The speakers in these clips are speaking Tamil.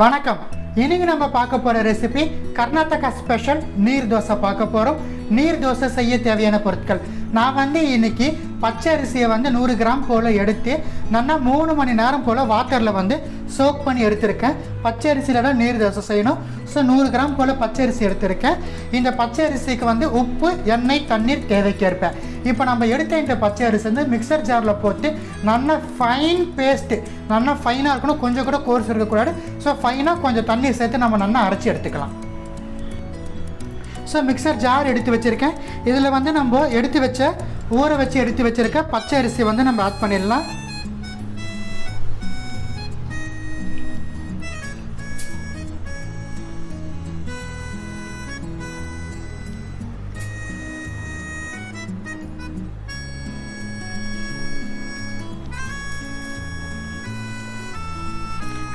வணக்கம். இன்னைக்கு நம்ம பார்க்க போற ரெசிபி கர்நாடகா ஸ்பெஷல் நீர் தோசை பார்க்க போறோம். நீர் தோசை செய்ய தேவையான பொருட்கள் நான் இன்னைக்கு பச்சை அரிசியை 100 கிராம் போல் எடுத்து நல்லா 3 மணி நேரம் போல் வாட்டரில் சோக் பண்ணி எடுத்திருக்கேன். பச்சை அரிசியில் தான் நீர் தோசை செய்யணும். ஸோ 100 கிராம் போல் பச்சை அரிசி எடுத்திருக்கேன். இந்த பச்சை அரிசிக்கு உப்பு, எண்ணெய், தண்ணீர் தேவைக்கேற்ப. இப்போ நம்ம எடுத்த இந்த பச்சை அரிசி மிக்சர் ஜாரில் போட்டு நல்லா ஃபைன் பேஸ்ட்டு, நல்லா ஃபைனாக இருக்கணும், கொஞ்சம் கூட கோர்ஸ் இருக்கக்கூடாது. ஸோ ஃபைனாக கொஞ்சம் தண்ணீர் சேர்த்து நம்ம நல்லா அரைச்சி எடுத்துக்கலாம். ஸோ மிக்சர் ஜார் எடுத்து வச்சுருக்கேன். இதில் நம்ம ஊற வச்சு எடுத்து வச்சுருக்க பச்சை அரிசி நம்ம ஆட் பண்ணிடலாம்.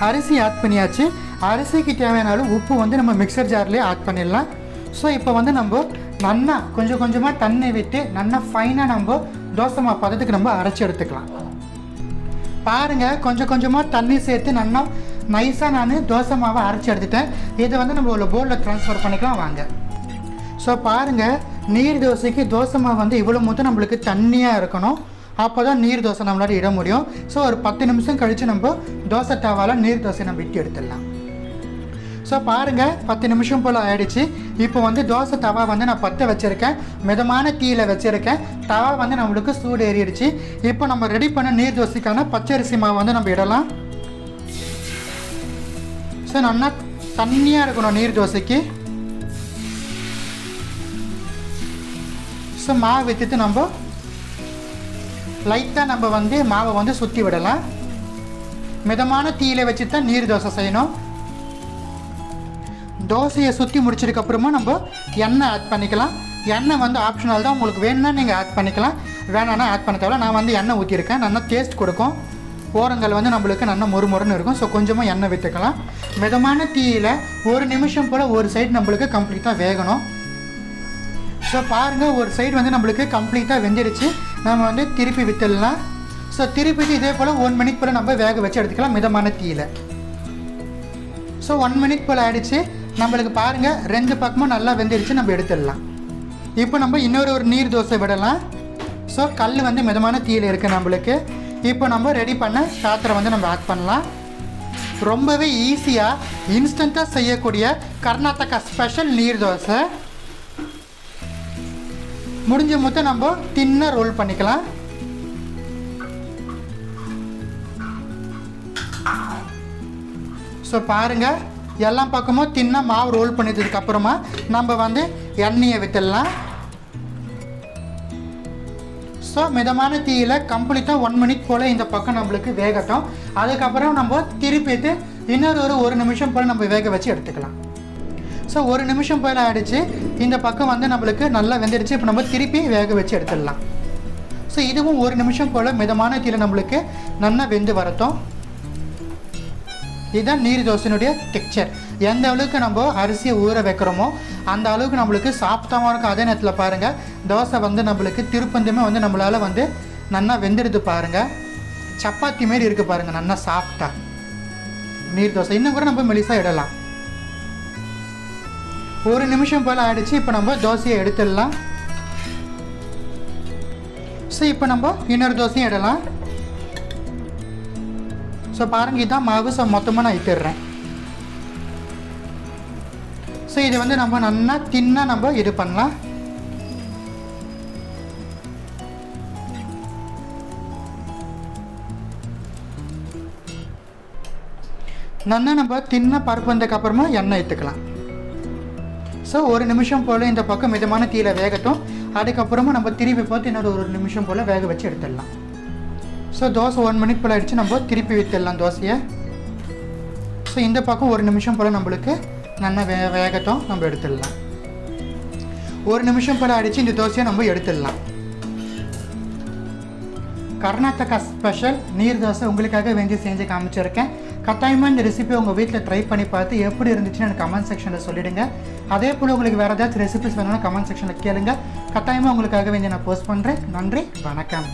அரிசி ஆட் பண்ணியாச்சு. அரிசிக்கு தேவையான அளவு உப்பு நம்ம மிக்சர் ஜார்லேயே ஆட் பண்ணிடலாம். ஸோ இப்போ நம்ம நல்லா கொஞ்சம் கொஞ்சமாக தண்ணி விட்டு நல்லா ஃபைனாக நம்ம தோசை மாவு பதத்துக்கு நம்ம அரைச்சி எடுத்துக்கலாம். பாருங்கள், கொஞ்சம் கொஞ்சமாக தண்ணி சேர்த்து நல்லா நைஸாக நான் தோசை மாவை அரைச்சி எடுத்துட்டேன். இதை நம்ம ஒரு பவுலில் ட்ரான்ஸ்ஃபர் பண்ணிக்கலாம் வாங்க. ஸோ பாருங்கள், நீர் தோசைக்கு தோசை மாவு இவ்வளோ மொத்தம் நம்மளுக்கு தண்ணியாக இருக்கணும். அப்போ தான் நீர் தோசை நம்மளால் இட முடியும். ஸோ ஒரு 10 நிமிஷம் கழித்து நம்ம தோசை தவாவில் நீர் தோசை நம்ம விட்டு எடுத்துடலாம். ஸோ பாருங்கள், 10 நிமிஷம் போல் ஆகிடுச்சு. இப்போ தோசை தவா நான் பற்ற வச்சுருக்கேன். மிதமான தீயில் வச்சுருக்கேன். தவா நம்மளுக்கு சூடு ஏறிடுச்சு. இப்போ நம்ம ரெடி பண்ண நீர் தோசைக்கான பச்சரிசி மாவு நம்ம இடலாம். ஸோ நல்லா தண்ணியாக இருக்கணும் நீர் தோசைக்கு. ஸோ மாவு விற்றுட்டு நம்ம லைட்டாக நம்ம மாவை சுற்றி விடலாம். மிதமான தீயில் வச்சு தான் நீர் தோசை செய்யணும். தோசையை சுற்றி முடிச்சதுக்கப்புறமா நம்ம எண்ணெய் ஆட் பண்ணிக்கலாம். எண்ணெய் ஆப்ஷனல் தான், உங்களுக்கு வேணும்னா நீங்கள் ஆட் பண்ணிக்கலாம், வேணான்னா ஆட் பண்ண தேவை. நான் எண்ணெய் ஊற்றிருக்கேன். நல்லா டேஸ்ட் கொடுக்கும். ஓரங்கள் நம்மளுக்கு நல்லா மொறுமொறுன்னு இருக்கும். ஸோ கொஞ்சமாக எண்ணெய் விற்றுக்கலாம். மிதமான தீயில் 1 நிமிஷம் போல் ஒரு சைடு நம்மளுக்கு கம்ப்ளீட்டாக வேகணும். ஸோ பாருங்கள், ஒரு சைடு நம்மளுக்கு கம்ப்ளீட்டாக வெந்துடுச்சு. நம்ம திருப்பி விற்றுடலாம். ஸோ திருப்பிட்டு இதே போல் 1 மினிட் போல் நம்ம வேக வச்சு எடுத்துக்கலாம் மிதமான தீயில். ஸோ 1 மினிட் போல் ஆகிடுச்சு. நம்மளுக்கு பாருங்கள், 2 பக்கமும் நல்லா வெந்துடுச்சு. நம்ம எடுத்துடலாம். இப்போ நம்ம இன்னொரு நீர் தோசை விடலாம். ஸோ கல் மிதமான தீயில் இருக்குது நம்மளுக்கு. இப்போ நம்ம ரெடி பண்ண சாத்திரம் நம்ம ஆட் பண்ணலாம். ரொம்பவே ஈஸியாக இன்ஸ்டண்ட்டாக செய்யக்கூடிய கர்நாடகா ஸ்பெஷல் நீர் தோசை. முடிஞ்ச மொத்தம் நம்ம தின்னாக ரோல் பண்ணிக்கலாம். ஸோ பாருங்கள், எல்லா பக்கமும் தின்னாக மாவு ரோல் பண்ணிட்டதுக்கப்புறமா நம்ம எண்ணெயை விட்டுடலாம். ஸோ மிதமான தீயில் கம்ப்ளீட்டாக 1 மினிட் போல் இந்த பக்கம் நம்மளுக்கு வேகட்டும். அதுக்கப்புறம் நம்ம திருப்பிட்டு இன்னொரு 1 நிமிஷம் போல் நம்ம வேக வச்சு எடுத்துக்கலாம். ஸோ 1 நிமிஷம் போல் ஆகிடுச்சு. இந்த பக்கம் நம்மளுக்கு நல்லா வெந்துடுச்சு. இப்போ நம்ம திருப்பி வேக வச்சு எடுத்துடலாம். ஸோ இதுவும் 1 நிமிஷம் போல் மிதமான தீயில் நம்மளுக்கு நல்லா வெந்து வரட்டும். இதுதான் நீர் தோசையினுடைய டெக்ஸ்சர். எந்த அளவுக்கு நம்ம அரிசியை ஊற வைக்கிறோமோ அந்த அளவுக்கு நம்மளுக்கு சாஃப்டாகவும் இருக்கும். அதே நேரத்தில் பாருங்கள், தோசை நம்மளுக்கு திருப்பந்தமே நம்மளால் நல்லா வெந்துடுது. பாருங்கள், சப்பாத்தி மாரி இருக்குது பாருங்கள், நல்லா சாஃப்டாக நீர் தோசை. இன்னும் கூட நம்ம மெலிசாக இடலாம். 1 நிமிஷம் போல் ஆகிடுச்சு. இப்போ நம்ம தோசையை எடுத்துடலாம். ஸோ இப்போ நம்ம இன்னொரு தோசையும் இடலாம். ஸோ பாருங்கள், இதுதான் மாவு. ஸோ மொத்தமாக நான் இட்டுடுறேன். ஸோ இது நம்ம நல்லா தின்னாக நம்ம இது பண்ணலாம். நல்லா நம்ம தின்னாக பருப்பு வந்ததுக்கப்புறமா எண்ணெய் எடுத்துக்கலாம். ஸோ 1 நிமிஷம் போல் இந்த பக்கம் மிதமான தீயில் வேகட்டும். அதுக்கப்புறமா நம்ம திருப்பி பார்த்து இன்னொரு 1 நிமிஷம் போல் வேக வச்சு எடுத்துடலாம். ஸோ தோசை 1 மினிட் போல் ஆகிடுச்சு. நம்ம திருப்பி விற்றுடலாம் தோசையை. ஸோ இந்த பக்கம் 1 நிமிஷம் போல் நம்மளுக்கு நல்லா வேகட்டும். நம்ம எடுத்துடலாம். 1 நிமிஷம் போல் ஆகிடுச்சு. இந்த தோசையை நம்ம எடுத்துடலாம். கர்நாடகா ஸ்பெஷல் நீர் தோசை உங்களுக்காக செஞ்சு காமிச்சிருக்கேன். கட்டாயமாக இந்த ரெசிபி உங்கள் வீட்டில் ட்ரை பண்ணி பார்த்து எப்படி இருந்துச்சுன்னு எனக்கு கமெண்ட் செக்ஷனில் சொல்லிவிடுங்க. அதே போல் உங்களுக்கு வேறு ஏதாச்சும் ரெசிபிஸ் வேணும்னா கமெண்ட் செக்ஷனில் கேளுங்க. கட்டாயமாக உங்களுக்காக நான் போஸ்ட் பண்ணுறேன். நன்றி, வணக்கம்.